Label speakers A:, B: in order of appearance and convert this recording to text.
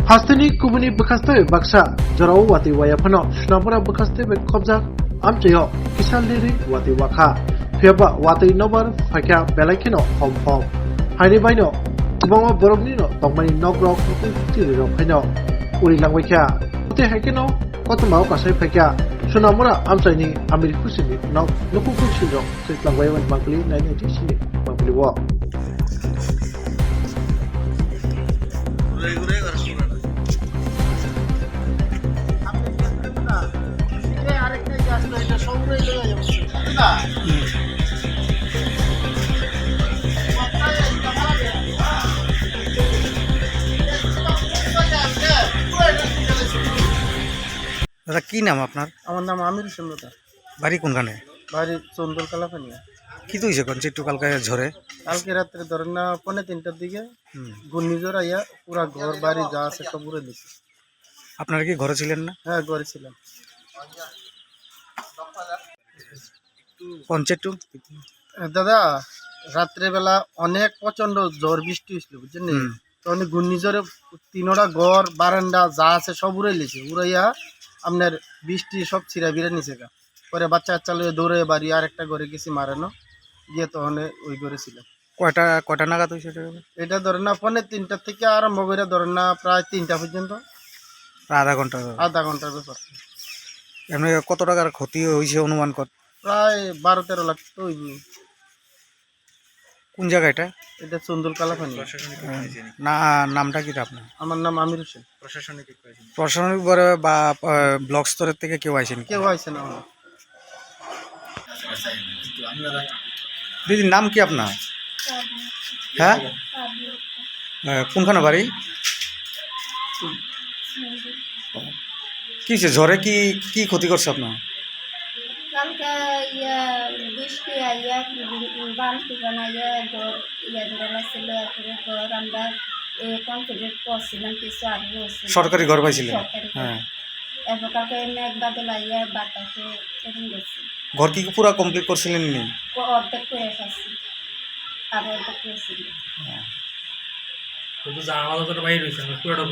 A: Hastani kubuni bekaste baksa jarau wati waya phano snabura bekaste be khobja amcheyo kisalleri wati wakha pheba wati nobar phakya belaikino hom haini baino tubama borobni no tongmani nogro kuti ro phaino uri langwaikya te hakino kotma kasai phakya snabura amchaini amiri kusini no nuku kusiro se langwai wan bangli nai sini bangli wo
B: দাদা কি নাম আপনার?
C: আমার নাম আমির হোসেন দাদা।
B: বাড়ি কোনখানে?
C: বাড়ি চন্দল কালাপানিয়া।
B: কি তো হয়েছে কোন একটু কালকে ঝড়ে?
C: কালকে রাত্রে ধরেন না 2:30টার দিকে ঘূর্ণিঝড় আইয়া পুরা ঘর বাড়ি যা আছে সব উড়ে দিচ্ছে।
B: আপনারা কি ঘরে ছিলেন না?
C: হ্যাঁ ঘরে ছিলাম।
B: পঞ্চায়েত
C: দাদা রাত্রেবেলা অনেক প্রচন্ড ঝড় বৃষ্টি হয়েছিল বুঝছেন, তখন ঘূর্ণিঝড়ে 3টা ঘর বারান্দা যা আছে সব উড়ে লিছে, উড়াইয়া আপনার বৃষ্টি সব ছিঁড়া বিড়ে নিচে গা। পরে বাচ্চা কাচ্চা লয়ে দৌড়ে বাড়ি আর একটা ঘরে গেছি মারানো গিয়ে তখন ওই ঘরে ছিলাম।
B: কয়টা নাগাদ হয়েছে
C: এটা ধরেন না 2:30 থেকে আরম্ভ করে ধরেন না প্রায় 3টা পর্যন্ত,
B: আধা ঘন্টার
C: ব্যাপার।
B: এমনি কত টাকার ক্ষতি হয়েছে অনুমান কর?
C: প্রায় 12-13 লাখ তো হইব।
B: কোন জায়গা এটা?
C: এটা চন্দল কালাপানি।
B: না নামটা কি আপনার?
C: আমার নাম আমির হোসেন।
B: প্রশাসনিক বা ব্লক স্তরের থেকে কেউ আইসেন?
C: কেউ আইসে না।
B: দিদির নাম কি আপনার? হ্যাঁ কোনখানে বাড়ি? কি হয়েছে ঝড়ে কি ক্ষতি করছে আপনার?
D: কালকে বৃষ্টি আইয়া বান তুফান আইয়া ঘর ধরে লাগছিল, এরপরে ঘর আমরা কমপ্লিট করছিলাম কিছু আগে
B: সরকারি ঘর পাইছিলেন? হ্যাঁ।
D: এরপর কালকে মেঘ বাদল আইয়া বাতাসে এরকম গেছে।
B: ঘর কি পুরো কমপ্লিট করছিলেন নি?
D: অর্ধেক করে খাচ্ছি আর অর্ধেক করেছিল।
E: জানালা বাইরে হয়েছে পুরোটা